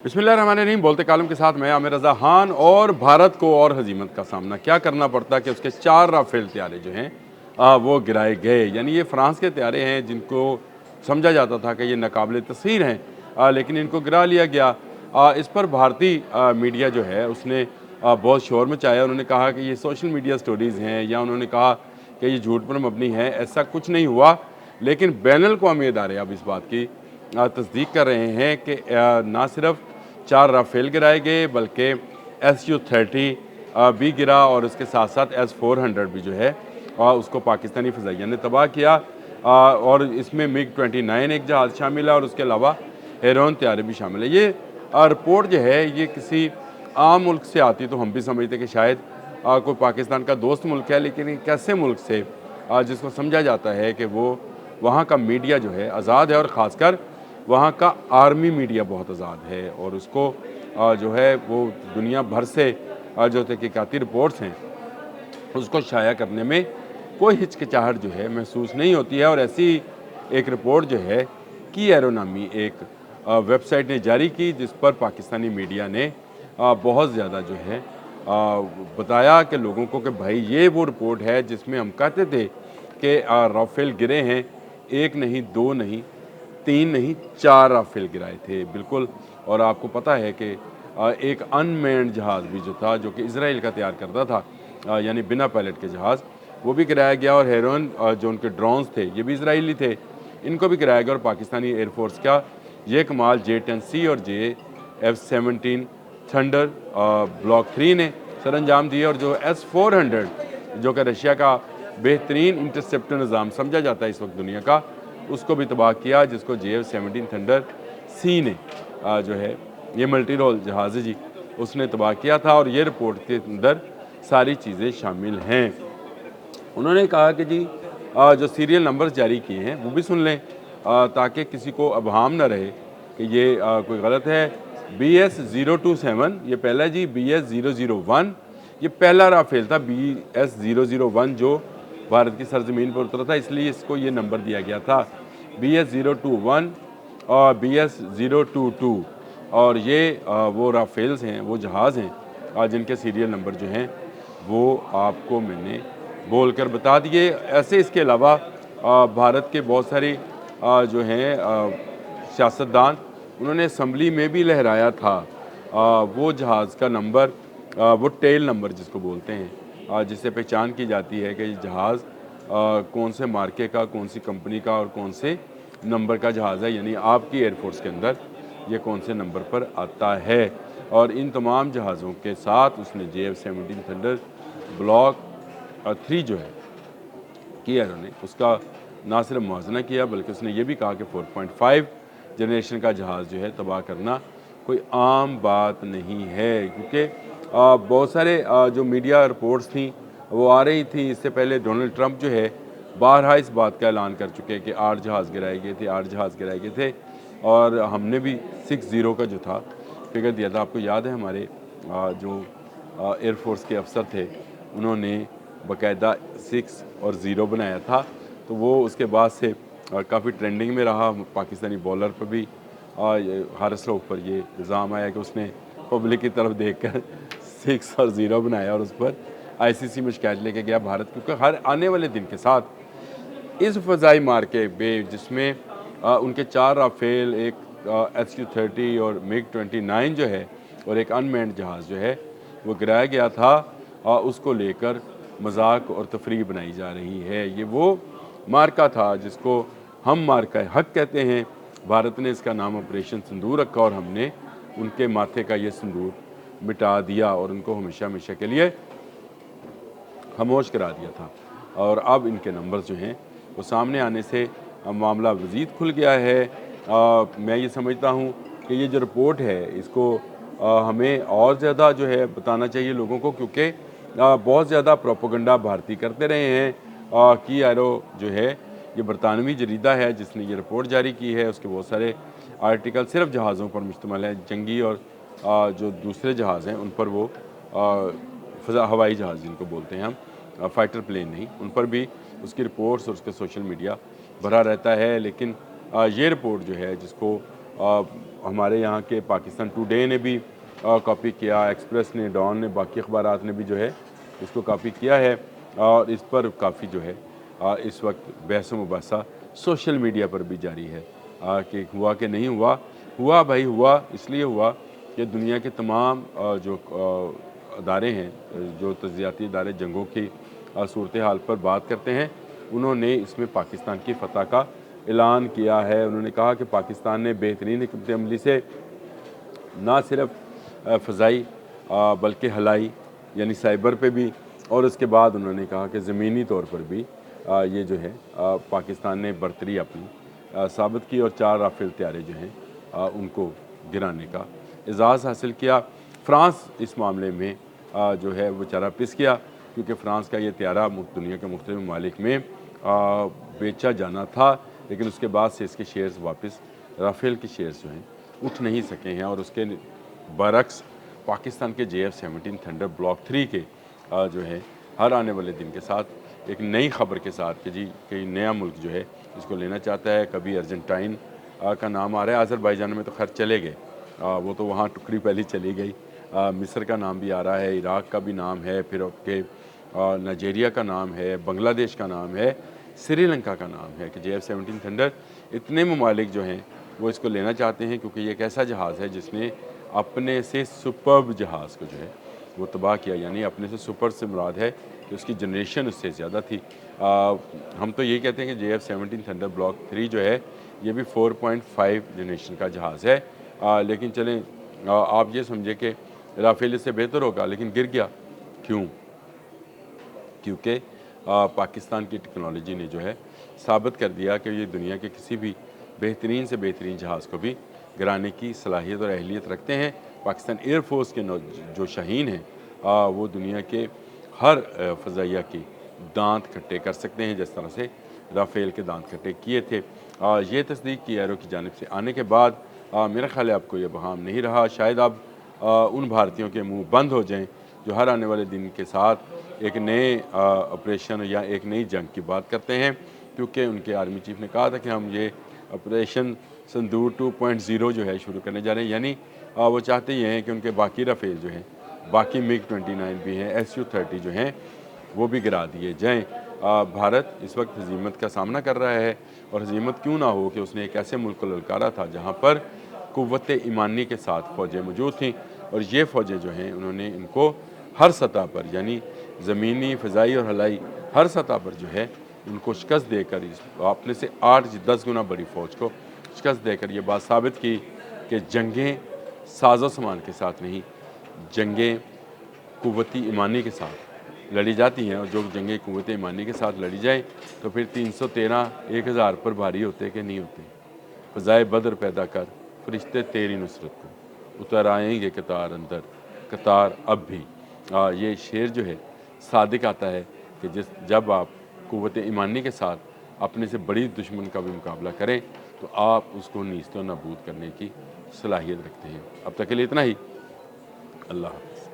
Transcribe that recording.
बिस्मिल्लाहिर्रहमानिर्रहीम। बोलते कालम के साथ मैं आमिर रज़ा खान। और भारत को और हजीमत का सामना क्या करना पड़ता कि उसके 4 राफेल त्यारे जो हैं वो गिराए गए। यानी ये फ्रांस के त्यारे हैं जिनको समझा जाता था कि ये नाकाबिले तस्खीर हैं, लेकिन इनको गिरा लिया गया। इस पर भारतीय मीडिया जो है उसने बहुत शोर मचाया। उन्होंने कहा कि ये सोशल मीडिया स्टोरीज़ हैं, या उन्होंने कहा कि ये झूठ पर मबनी है। ऐसा कुछ नहीं हुआ, लेकिन बैनुल-अक़वामी इदारे अब इस बात की तस्दीक कर रहे हैं कि ना सिर्फ 4 राफेल गिराए गए बल्कि SU-30 भी गिरा, और इसके साथ साथ S-400 भी जो है उसको पाकिस्तानी फ़िज़ाइया ने तबाह किया। और इसमें MiG-29 एक जहाज़ शामिल है, और उसके अलावा हेरोन त्यारे भी शामिल है। ये रिपोर्ट जो है ये किसी आम मुल्क से आती तो हम भी समझते कि शायद कोई पाकिस्तान का दोस्त मुल्क है, लेकिन एक ऐसे मुल्क से जिसको समझा जाता है कि वो वहाँ का मीडिया जो है आज़ाद है, और ख़ासकर वहाँ का आर्मी मीडिया बहुत आज़ाद है, और उसको जो है वो दुनिया भर से जो तहकीकाती रिपोर्ट्स हैं उसको शाया करने में कोई हिचकिचाहट जो है महसूस नहीं होती है। और ऐसी एक रिपोर्ट जो है की एरो नामी एक वेबसाइट ने जारी की, जिस पर पाकिस्तानी मीडिया ने बहुत ज़्यादा जो है बताया कि लोगों को कि भाई ये वो रिपोर्ट है जिसमें हम कहते थे कि राफेल गिरे हैं, 1 नहीं 2 नहीं 3 नहीं 4 राफेल गिराए थे बिल्कुल। और आपको पता है कि एक अनमैन्ड जहाज़ भी जो था, जो कि इज़राइल का तैयार करता था, यानी बिना पायलट के जहाज़, वो भी गिराया गया। और हेरोन जो उनके ड्रोन्स थे ये भी इज़राइली थे, इनको भी गिराया गया। और पाकिस्तानी एयरफोर्स का ये कमाल J-10C और F-17 थंडर ब्लॉक 3 ने सर अंजाम दिए। और जो S-400 जो कि रशिया का बेहतरीन इंटरसेप्टर निज़ाम समझा जाता है इस वक्त दुनिया का, उसको भी तबाह किया, जिसको JF-17 थंडर C ने जो है ये मल्टी रोल जहाज़ है जी, उसने तबाह किया था। और ये रिपोर्ट के अंदर सारी चीज़ें शामिल हैं। उन्होंने कहा कि जी जो सीरियल नंबर्स जारी किए हैं वो भी सुन लें, ताकि किसी को अबहाम ना रहे कि ये कोई गलत है। BS-027 ये पहला जी, BS-001 ये पहला राफेल था। BS-001 जो भारत की सरजमीन पर उतरा था, इसलिए इसको ये नंबर दिया गया था। BS-021 और BS-022, और ये वो राफेल्स हैं, वो जहाज़ हैं जिनके सीरियल नंबर जो हैं वो आपको मैंने बोल कर बता दिए। ऐसे इसके अलावा भारत के बहुत सारे जो हैं सियासतदान, उन्होंने असम्बली में भी लहराया था वो जहाज़ का नंबर, वो टेल नंबर जिसको बोलते हैं, जिससे पहचान की जाती है कि ये जहाज़ कौन से मार्के का, कौन सी कंपनी का और कौन से नंबर का जहाज़ है, यानी आपकी एयरफोर्स के अंदर ये कौन से नंबर पर आता है। और इन तमाम जहाज़ों के साथ उसने JF-17 थंडर ब्लॉक 3 जो है किया, उन्होंने उसका ना सिर्फ मुआवजना किया बल्कि उसने ये भी कहा कि 4.5 जनरेशन का जहाज़ जो है तबाह करना कोई आम बात नहीं है। क्योंकि बहुत सारे जो मीडिया रिपोर्ट्स थी वो आ रही थी। इससे पहले डोनाल्ड ट्रंप जो है बारहा इस बात का ऐलान कर चुके कि 8 जहाज़ गिराए गए थे, 8 जहाज़ गिराए गए थे। और हमने भी 60 का जो था फिगर दिया था। आपको याद है हमारे जो एयरफोर्स के अफसर थे, उन्होंने बाकायदा 6 और 0 बनाया था। तो वो उसके बाद से काफ़ी ट्रेंडिंग में रहा। पाकिस्तानी बॉलर पर भी हारिस रऊफ़ पर ये इल्ज़ाम आया कि उसने पब्लिक की तरफ देखकर 6 और 0 बनाया, और उस पर ICC में शिकायत लेके गया भारत। क्योंकि हर आने वाले दिन के साथ इस फ़ज़ाई मार्के में, जिसमें उनके 4 राफेल, एक SU-30 और MiG-29 जो है, और एक अनमैन्ड जहाज़ जो है वो गिराया गया था, उसको लेकर मजाक और तफरीह बनाई जा रही है। ये वो मार्का था जिसको हम मार्का हक कहते हैं। भारत ने इसका नाम ऑपरेशन सिंदूर रखा, और हमने उनके माथे का ये सिंदूर मिटा दिया और उनको हमेशा हमेशा के लिए खामोश करा दिया था। और अब इनके नंबर्स जो हैं वो सामने आने से मामला मज़ीद खुल गया है। मैं ये समझता हूँ कि ये जो रिपोर्ट है इसको हमें और ज़्यादा जो है बताना चाहिए लोगों को, क्योंकि बहुत ज़्यादा प्रोपेगेंडा भारतीय करते रहे हैं। की एरो जो है ये बरतानवी जरीदा है जिसने ये रिपोर्ट जारी की है। उसके बहुत सारे आर्टिकल सिर्फ जहाज़ों पर मुश्तमिल है, जंगी और जो दूसरे जहाज़ हैं उन पर, वो फ़ज़ा हवाई जहाज़ जिनको बोलते हैं हम, फ़ाइटर प्लेन नहीं, उन पर भी उसकी रिपोर्ट्स और उसके सोशल मीडिया भरा रहता है। लेकिन ये रिपोर्ट जो है जिसको हमारे यहाँ के पाकिस्तान टुडे ने भी कॉपी किया, एक्सप्रेस ने, डॉन ने, बाकी अखबारात ने भी जो है इसको कॉपी किया है और इस पर काफ़ी जो है इस वक्त बहस मुबासा सोशल मीडिया पर भी जारी है कि हुआ कि नहीं हुआ। हुआ भाई, हुआ इसलिए हुआ कि दुनिया के तमाम जो अदारे हैं, जो तज्जियाती अदारे जंगों की सूरत हाल पर बात करते हैं, उन्होंने इसमें पाकिस्तान की फ़तह का ऐलान किया है। उन्होंने कहा कि पाकिस्तान ने बेहतरीन हिकमत अमली से ना सिर्फ फ़ज़ाई बल्कि हलाई यानी साइबर पे भी, और उसके बाद उन्होंने कहा कि ज़मीनी तौर पर भी ये जो है पाकिस्तान ने बरतरी अपनी साबित की और 4 राफेल तैयारे जो हैं उनको गिराने का एजाज़ हासिल किया। फ़्रांस इस मामले में जो है वो बेचारा पिस गया, क्योंकि फ़्रांस का ये तैयारा दुनिया के मुख्तलिफ ममालिक में बेचा जाना था, लेकिन उसके बाद से इसके शेयर्स वापस राफेल के शेयर्स जो हैं उठ नहीं सके हैं। और उसके बरक्स पाकिस्तान के JF-17 थंडर ब्लॉक 3 के जो है हर आने वाले दिन के साथ एक नई खबर के साथ कि जी कई नया मुल्क जो है इसको लेना चाहता है। कभी अर्जेंटाइन का नाम आ रहा है, अज़रबैजान में तो खैर चले गए, वो तो वहाँ टुकड़ी पहले चली गई। मिस्र का नाम भी आ रहा है, इराक़ का भी नाम है, फिर आपके नाइजीरिया का नाम है, बांग्लादेश का नाम है, श्रीलंका का नाम है कि JF-17 थंडर। इतने ममालिक जो हैं वो इसको लेना चाहते हैं, क्योंकि ये एक ऐसा जहाज़ है जिसने अपने से सुपर्ब जहाज़ को जो है वो तबाह किया। यानी अपने से सुपर से मुराद है कि उसकी जनरेशन उससे ज़्यादा थी। हम तो यही कहते हैं कि JF-17 थंडर ब्लॉक 3 जो है ये भी 4.5 जनरेशन का जहाज़ है। लेकिन चलें, आप ये समझे कि राफेल इससे बेहतर होगा, लेकिन गिर गया क्यों? क्योंकि पाकिस्तान की टेक्नोलॉजी ने जो है साबित कर दिया कि ये दुनिया के किसी भी बेहतरीन से बेहतरीन जहाज़ को भी गिराने की सलाहियत और अहलियत रखते हैं। पाकिस्तान एयरफोर्स के जो शाहीन हैं वो दुनिया के हर फ़ज़ाइया की दांत खट्टे कर सकते हैं, जिस तरह से राफेल के दांत खट्टे किए थे। ये तस्दीक की एरो की जानिब से आने के बाद मेरा ख्याल है आपको ये बहाम नहीं रहा। शायद अब उन भारतीयों के मुँह बंद हो जाएँ जो हर आने वाले दिन के साथ एक नए ऑपरेशन या एक नई जंग की बात करते हैं, क्योंकि उनके आर्मी चीफ ने कहा था कि हम ये ऑपरेशन संदूर 2.0 जो है शुरू करने जा रहे हैं। यानी वो चाहते ये हैं कि उनके बाकी राफेल जो हैं, बाकी MiG-29 भी हैं, Su-30 जो हैं वो भी गिरा दिए जाएँ। भारत इस वक्त हज़ीमत का सामना कर रहा है, और हज़ीमत क्यों ना हो कि उसने एक ऐसे मुल्क को ललकारा था जहाँ पर क़ुव्वत ईमानी के साथ फ़ौजें मौजूद थीं, और ये फ़ौजें जो हैं उन्होंने इनको हर सतह पर यानी ज़मीनी, फ़ज़ाई और हवाई हर सतह पर जो है उनको शिकस्त देकर अपने से 8-10 गुना बड़ी फ़ौज को शिकस्त देकर ये बात साबित की कि जंगें साज़ो सामान के साथ नहीं, जंगें क़ुव्वती ईमानी के साथ लड़ी जाती हैं। और जो जंगें क़ुव्वत ईमानी के साथ लड़ी जाएँ तो फिर 313 1000 पर भारी होते कि नहीं होते। फ़ज़ाए बद्र पैदा कर, फ़रिश्ते तेरी नुसरत को उतर आएंगे कतार अंदर, कतार अब भी। ये शेर जो है सादिक आता है कि जब आप क़ुव्वत ईमानी के साथ अपने से बड़ी दुश्मन का भी मुकाबला करें तो आप उसको नीस्त व नाबूद करने की सलाहियत रखते हैं। अब तक के लिए इतना ही। अल्लाह।